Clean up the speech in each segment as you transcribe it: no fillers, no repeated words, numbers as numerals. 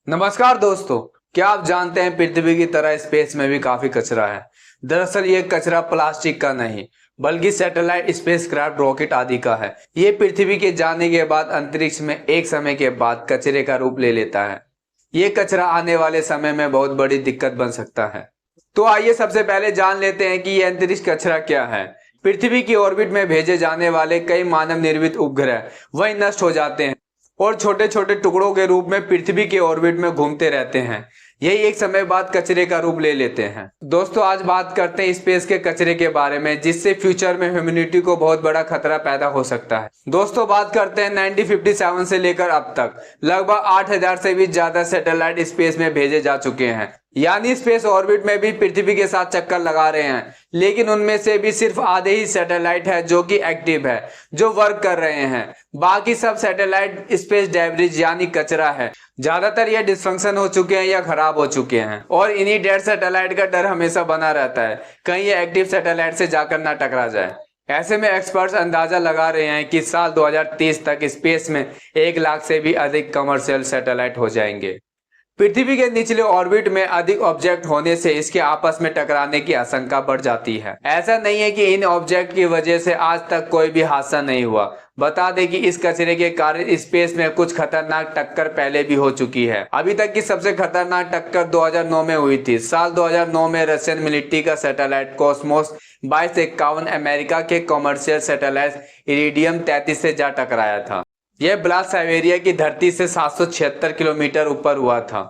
नमस्कार दोस्तों। क्या आप जानते हैं पृथ्वी की तरह स्पेस में भी काफी कचरा है। दरअसल ये कचरा प्लास्टिक का नहीं बल्कि सैटेलाइट, स्पेसक्राफ्ट, रॉकेट आदि का है। ये पृथ्वी के जाने के बाद अंतरिक्ष में एक समय के बाद कचरे का रूप ले लेता है। ये कचरा आने वाले समय में बहुत बड़ी दिक्कत बन सकता है। तो आइए सबसे पहले जान लेते हैं कि ये अंतरिक्ष कचरा क्या है। पृथ्वी की ऑर्बिट में भेजे जाने वाले कई मानव निर्मित उपग्रह वही नष्ट हो जाते हैं और छोटे छोटे टुकड़ों के रूप में पृथ्वी के ऑर्बिट में घूमते रहते हैं। यही एक समय बाद कचरे का रूप ले लेते हैं। दोस्तों, आज बात करते हैं स्पेस के कचरे के बारे में, जिससे फ्यूचर में ह्यूमैनिटी को बहुत बड़ा खतरा पैदा हो सकता है। दोस्तों, बात करते हैं 1957 से लेकर अब तक लगभग 8000 से भी ज्यादा सैटेलाइट स्पेस में भेजे जा चुके हैं, यानी स्पेस ऑर्बिट में भी पृथ्वी के साथ चक्कर लगा रहे हैं। लेकिन उनमें से भी सिर्फ आधे ही सैटेलाइट है जो कि एक्टिव है, जो वर्क कर रहे हैं। बाकी सब सैटेलाइट स्पेस डेब्रिज यानी कचरा है। ज्यादातर ये डिसफंक्शन हो चुके हैं या खराब हो चुके हैं और इन्हीं डेड सैटेलाइट का डर हमेशा बना रहता है, कहीं ये एक्टिव सैटेलाइट से जाकर ना टकरा जाए। ऐसे में एक्सपर्ट्स अंदाजा लगा रहे हैं कि साल 2030 तक स्पेस में 1 लाख से भी अधिक कमर्शियल सैटेलाइट हो जाएंगे। पृथ्वी के निचले ऑर्बिट में अधिक ऑब्जेक्ट होने से इसके आपस में टकराने की आशंका बढ़ जाती है। ऐसा नहीं है कि इन ऑब्जेक्ट की वजह से आज तक कोई भी हादसा नहीं हुआ। बता दें कि इस कचरे के कारण स्पेस में कुछ खतरनाक टक्कर पहले भी हो चुकी है। अभी तक की सबसे खतरनाक टक्कर 2009 में हुई थी। साल 2009 में रशियन मिलिट्री का सैटेलाइट कॉस्मोस 2251 अमेरिका के कॉमर्शियल सैटेलाइट इरिडियम 33 से जा टकराया था। यह ब्लास्ट साइबेरिया की धरती से 776 किलोमीटर ऊपर हुआ था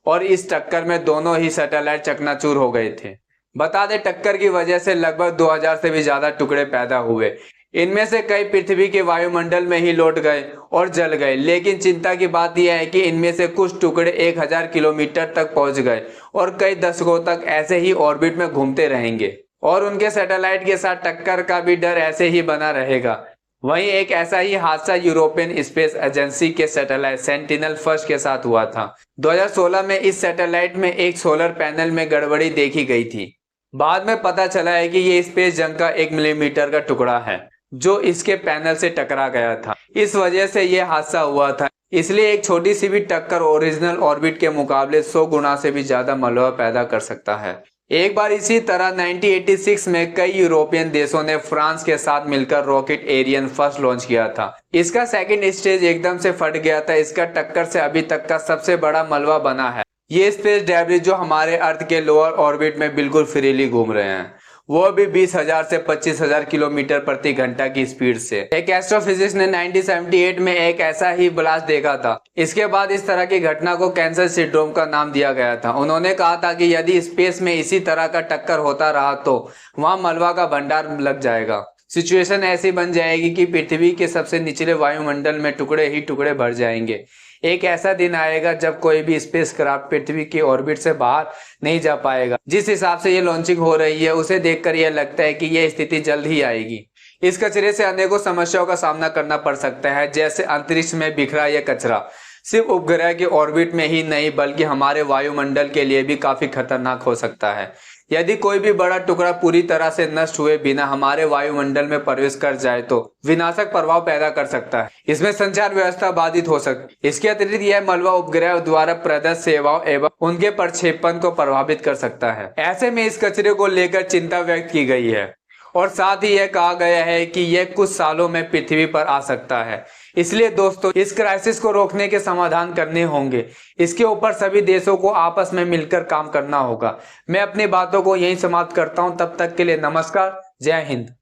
और इस टक्कर में दोनों ही सैटेलाइट चकनाचूर हो गए थे। बता दें, टक्कर की वजह से लगभग 2000 से भी ज्यादा टुकड़े पैदा हुए। इनमें से कई पृथ्वी के वायुमंडल में ही लौट गए और जल गए। लेकिन चिंता की बात यह है कि इनमें से कुछ टुकड़े 1000 किलोमीटर तक पहुंच गए और कई दशकों तक ऐसे ही ऑर्बिट में घूमते रहेंगे और उनके सैटेलाइट के साथ टक्कर का भी डर ऐसे ही बना रहेगा। वहीं एक ऐसा ही हादसा यूरोपियन स्पेस एजेंसी के सैटेलाइट सेंटिनल फर्स्ट के साथ हुआ था। 2016 में इस सैटेलाइट में एक सोलर पैनल में गड़बड़ी देखी गई थी। बाद में पता चला है कि ये स्पेस जंग का 1 मिलीमीटर का टुकड़ा है जो इसके पैनल से टकरा गया था। इस वजह से यह हादसा हुआ था। इसलिए एक छोटी सी भी टक्कर ओरिजिनल ऑर्बिट के मुकाबले 100 गुना से भी ज्यादा मलबा पैदा कर सकता है। एक बार इसी तरह 1986 में कई यूरोपियन देशों ने फ्रांस के साथ मिलकर रॉकेट एरियन फर्स्ट लॉन्च किया था। इसका सेकंड स्टेज एकदम से फट गया था। इसका टक्कर से अभी तक का सबसे बड़ा मलबा बना है। ये स्पेस डेब्रिज जो हमारे अर्थ के लोअर ऑर्बिट में बिल्कुल फ्रीली घूम रहे हैं, वो भी 20,000 से 25,000 किलोमीटर प्रति घंटा की स्पीड से। एक एस्ट्रोफिजिस्ट ने 1978 में एक ऐसा ही ब्लास्ट देखा था। इसके बाद इस तरह की घटना को कैंसर सिंड्रोम का नाम दिया गया था। उन्होंने कहा था कि यदि स्पेस में इसी तरह का टक्कर होता रहा तो वहां मलबा का भंडार लग जाएगा। सिचुएशन ऐसी बन जाएगी कि पृथ्वी के सबसे निचले वायुमंडल में टुकड़े ही टुकड़े भर जाएंगे। एक ऐसा दिन आएगा जब कोई भी स्पेसक्राफ्ट पृथ्वी की ऑर्बिट से बाहर नहीं जा पाएगा। जिस हिसाब से ये लॉन्चिंग हो रही है उसे देखकर यह लगता है कि यह स्थिति जल्द ही आएगी। इस कचरे से अनेकों समस्याओं का सामना करना पड़ सकता है, जैसे अंतरिक्ष में बिखरा यह कचरा सिर्फ उपग्रह के ऑर्बिट में ही नहीं बल्कि हमारे वायुमंडल के लिए भी काफी खतरनाक हो सकता है। यदि कोई भी बड़ा टुकड़ा पूरी तरह से नष्ट हुए बिना हमारे वायुमंडल में प्रवेश कर जाए तो विनाशक प्रभाव पैदा कर सकता है। इसमें संचार व्यवस्था बाधित हो सकती है। इसके अतिरिक्त यह मलबा उपग्रह द्वारा प्रदत्त सेवाओं एवं उनके प्रक्षेपण को प्रभावित कर सकता है। ऐसे में इस कचरे को लेकर चिंता व्यक्त की गई है और साथ ही यह कहा गया है कि यह कुछ सालों में पृथ्वी पर आ सकता है। इसलिए दोस्तों, इस क्राइसिस को रोकने के समाधान करने होंगे। इसके ऊपर सभी देशों को आपस में मिलकर काम करना होगा। मैं अपनी बातों को यहीं समाप्त करता हूं। तब तक के लिए नमस्कार, जय हिंद।